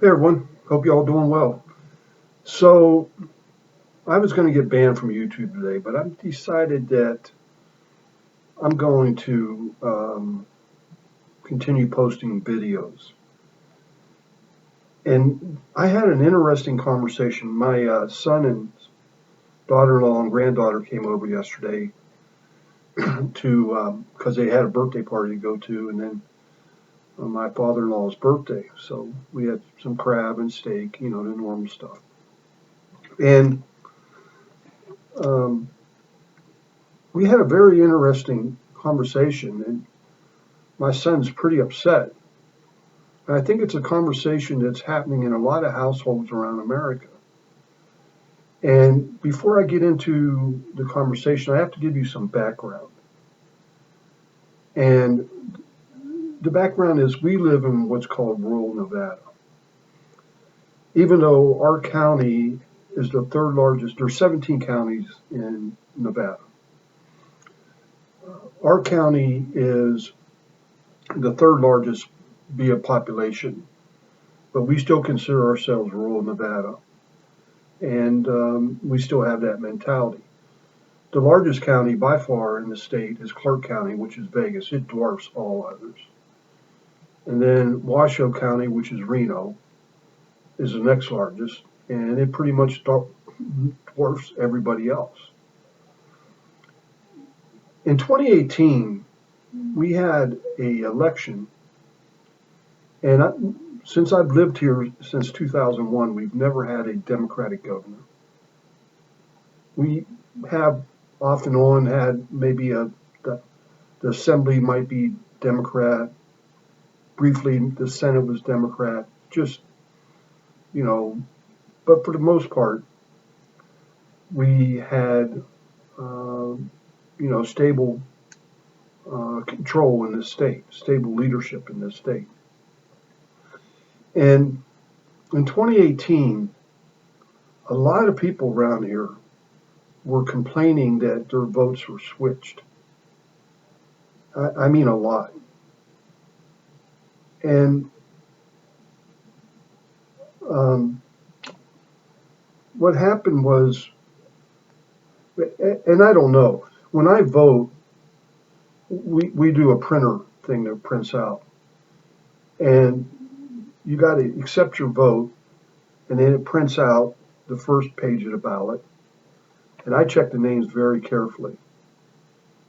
Hey everyone, hope you all doing well. So I was going to get banned from YouTube today, but I've decided that I'm going to continue posting videos. And I had an interesting conversation. My son and daughter-in-law and granddaughter came over yesterday to because they had a birthday party to go to, and then my father-in-law's birthday. So we had some crab and steak, the normal stuff. And um, we had a very interesting conversation, and my son's pretty upset. And I think it's a conversation that's happening in a lot of households around America. And before I get into the conversation, I have to give you some background. And the background is we live in what's called rural Nevada. Even though our county is the third largest, there's 17 counties in Nevada. Our county is the third largest via population, but we still consider ourselves rural Nevada, and we still have that mentality. The largest county by far in the state is Clark County, which is Vegas. It dwarfs all others. And then Washoe County, which is Reno, is the next largest, and it pretty much dwarfs everybody else. In 2018, we had a election, and since I've lived here since 2001, we've never had a Democratic governor. We have off and on had maybe the assembly might be Democrat. Briefly, the Senate was Democrat. Just, you know, but for the most part, we had, stable control in this state, stable leadership in this state. And in 2018, a lot of people around here were complaining that their votes were switched. I mean, a lot. And um, what happened was, and I don't know, when I vote, we do a printer thing that prints out. And you got to accept your vote, and then it prints out the first page of the ballot. And I check the names very carefully.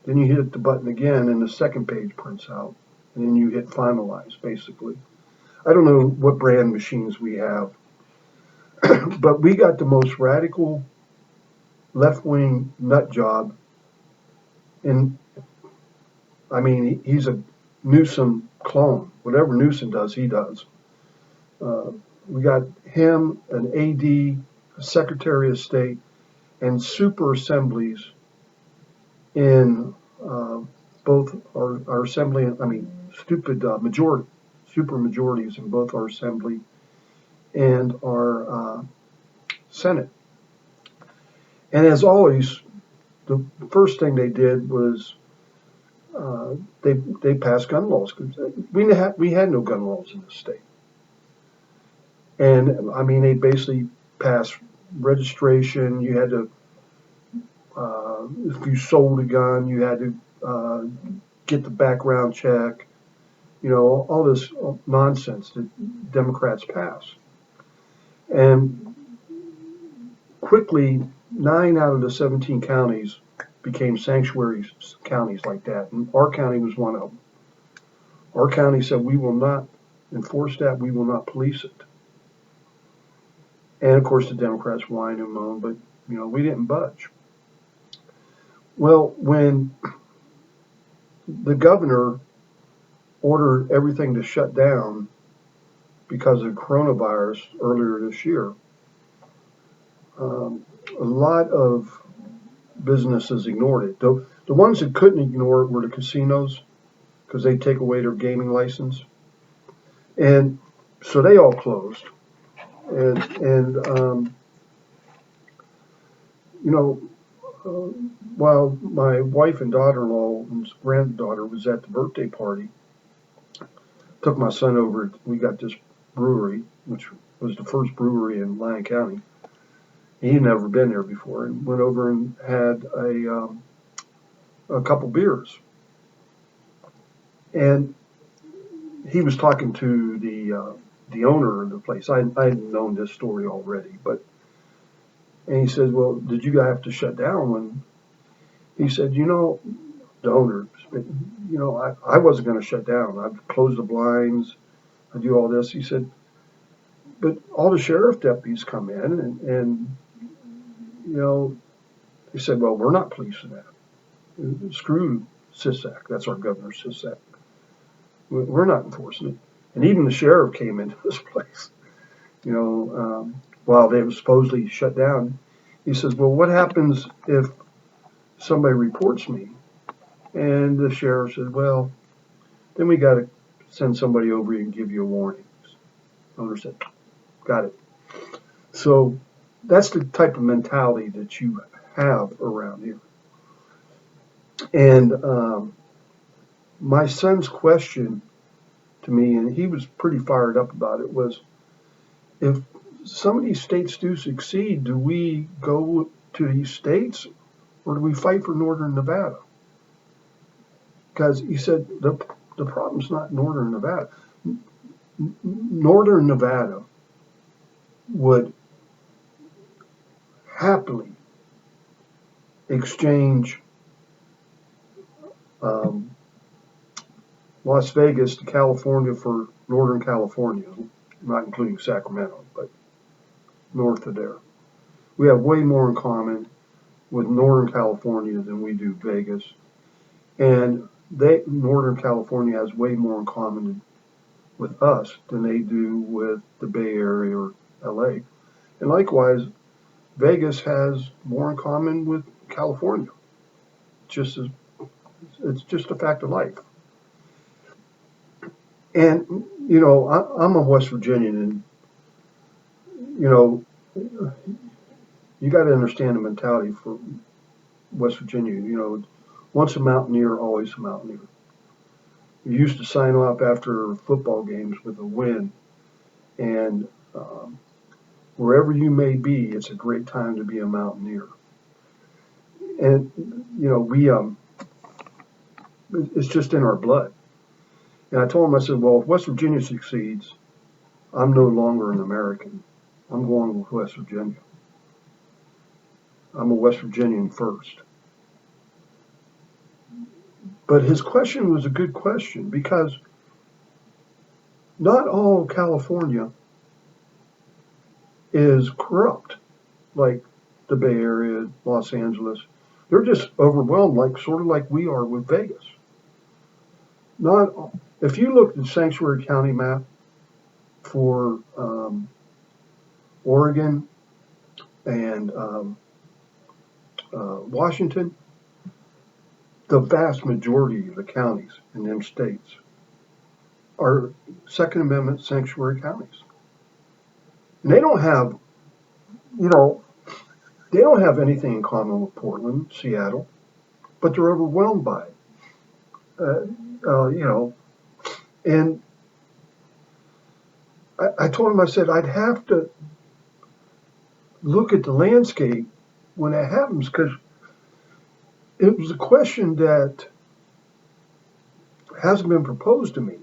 Then you hit the button again, and the second page prints out. And then you hit finalize, basically. I don't know what brand machines we have, but we got the most radical left-wing nut job. And I mean, he's a Newsom clone. Whatever Newsom does, he does. Uh, we got him, an AD, a Secretary of State, and super assemblies in both our assembly, majority, super majorities in both our assembly and our Senate. And as always, the first thing they did was they passed gun laws. We had no gun laws in the state. And I mean, they basically passed registration. You had to, if you sold a gun, you had to get the background check. All this nonsense that Democrats pass. And quickly, 9 out of the 17 counties became sanctuary counties like that. And our county was one of them. Our county said, we will not enforce that. We will not police it. And of course, the Democrats whined and moaned, but we didn't budge. Well, when the governor ordered everything to shut down because of coronavirus earlier this year, a lot of businesses ignored it. The ones that couldn't ignore it were the casinos because they take away their gaming license, and so they all closed. And you know, while my wife and daughter-in-law and granddaughter was at the birthday party, took my son over. We got this brewery, which was the first brewery in Lyon County. He'd never been there before, and went over and had a couple beers. And he was talking to the owner of the place. I'd known this story already, but and he says, "Well, did you guys have to shut down when?" He said, the owner, I wasn't going to shut down. I'd close the blinds. I do all this." He said, "But all the sheriff deputies come in and he said, well, we're not policing that. Screw Sisak. That's our governor, Sisak. We're not enforcing it." And even the sheriff came into this place, while they were supposedly shut down. He says, "Well, what happens if somebody reports me?" And the sheriff said, "Well, then we got to send somebody over and give you a warning." The owner said, "Got it." So that's the type of mentality that you have around here. And my son's question to me, and he was pretty fired up about it, was, if some of these states do succeed, do we go to these states or do we fight for Northern Nevada? Because he said the problem's not Northern Nevada. Northern Nevada would happily exchange Las Vegas to California for Northern California, not including Sacramento, but north of there. We have way more in common with Northern California than we do Vegas. And Northern California has way more in common with us than they do with the Bay Area or LA. And likewise, Vegas has more in common with California. It's just a fact of life. And, I'm a West Virginian, and, you got to understand the mentality for West Virginia. Once a mountaineer, always a mountaineer. We used to sign off after football games with a win, and wherever you may be, it's a great time to be a mountaineer. And it's just in our blood. And I told him, I said, well, if West Virginia succeeds, I'm no longer an American. I'm going with West Virginia. I'm a West Virginian first. But his question was a good question, because not all California is corrupt, like the Bay Area, Los Angeles. They're just overwhelmed, sort of like we are with Vegas. If you look at the Sanctuary County map for Oregon and Washington, the vast majority of the counties in them states are Second Amendment sanctuary counties. And they don't have, anything in common with Portland, Seattle, but they're overwhelmed by it. And I told him, I said, I'd have to look at the landscape when that happens, because it was a question that hasn't been proposed to me.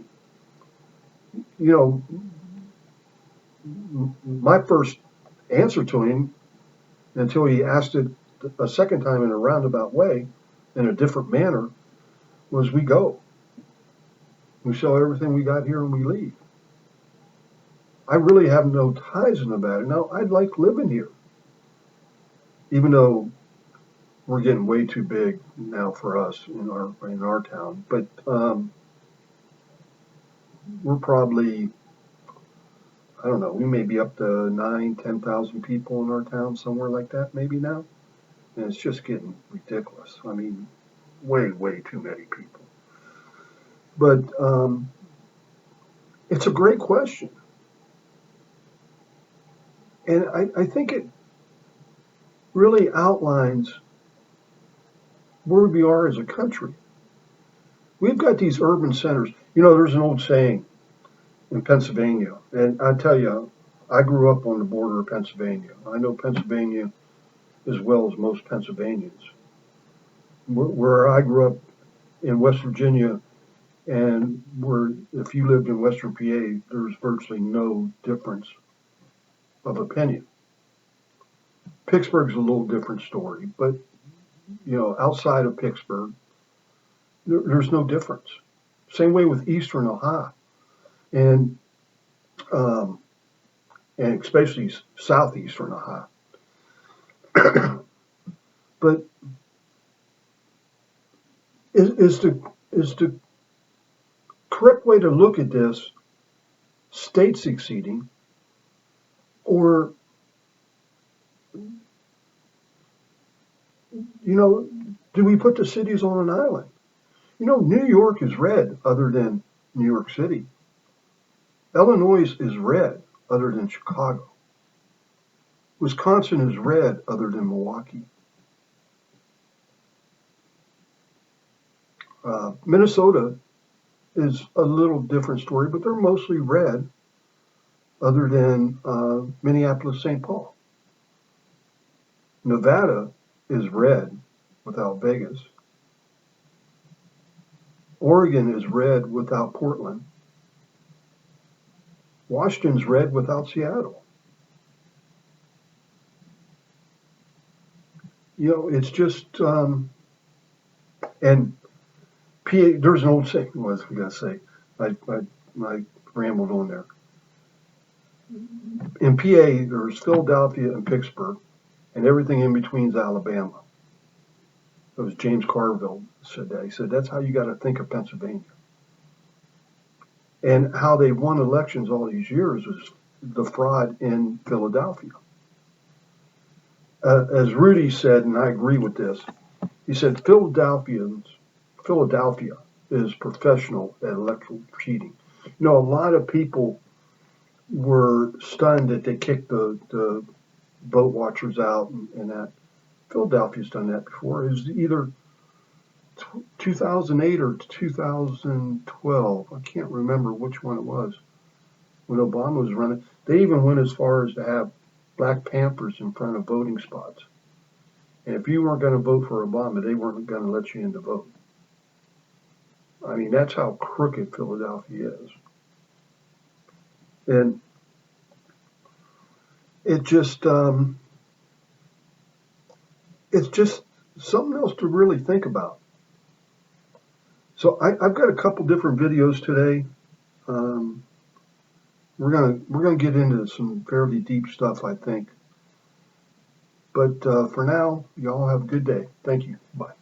My first answer to him, until he asked it a second time in a roundabout way, in a different manner, was we go. We sell everything we got here and we leave. I really have no ties in Nevada. Now, I'd like living here, even though we're getting way too big now for us in our town. But we're probably, I don't know, we may be up to 10,000 people in our town, somewhere like that, maybe now. And it's just getting ridiculous. I mean, way, way too many people. But it's a great question. And I think it really outlines where we are as a country. We've got these urban centers. There's an old saying, in Pennsylvania. And I tell you, I grew up on the border of Pennsylvania. I know Pennsylvania as well as most Pennsylvanians. Where I grew up in West Virginia, and where if you lived in Western PA, there's virtually no difference of opinion. Pittsburgh's a little different story, but outside of Pittsburgh, there's no difference. Same way with Eastern Ohio, and um, and especially southeastern Ohio. But is the correct way to look at this state succeeding, or do we put the cities on an island? New York is red other than New York City. Illinois is red other than Chicago. Wisconsin is red other than Milwaukee. Minnesota is a little different story, but they're mostly red other than Minneapolis, St. Paul. Nevada is red without Vegas. Oregon is red without Portland. Washington's red without Seattle. It's just, and PA, there's an old saying, what was I going to say? I rambled on there. In PA, there's Philadelphia and Pittsburgh, and everything in between is Alabama. It was James Carville said that. He said, that's how you got to think of Pennsylvania. And how they won elections all these years was the fraud in Philadelphia. As Rudy said, and I agree with this, he said Philadelphia is professional at electoral cheating. A lot of people were stunned that they kicked the vote watchers out and that. Philadelphia's done that before. It was either 2008 or 2012. I can't remember which one it was. When Obama was running, they even went as far as to have Black Panthers in front of voting spots. And if you weren't going to vote for Obama, they weren't going to let you in to vote. I mean, that's how crooked Philadelphia is. And it's just something else to really think about. So I've got a couple different videos today. We're gonna get into some fairly deep stuff, I think. But for now, y'all have a good day. Thank you. Bye.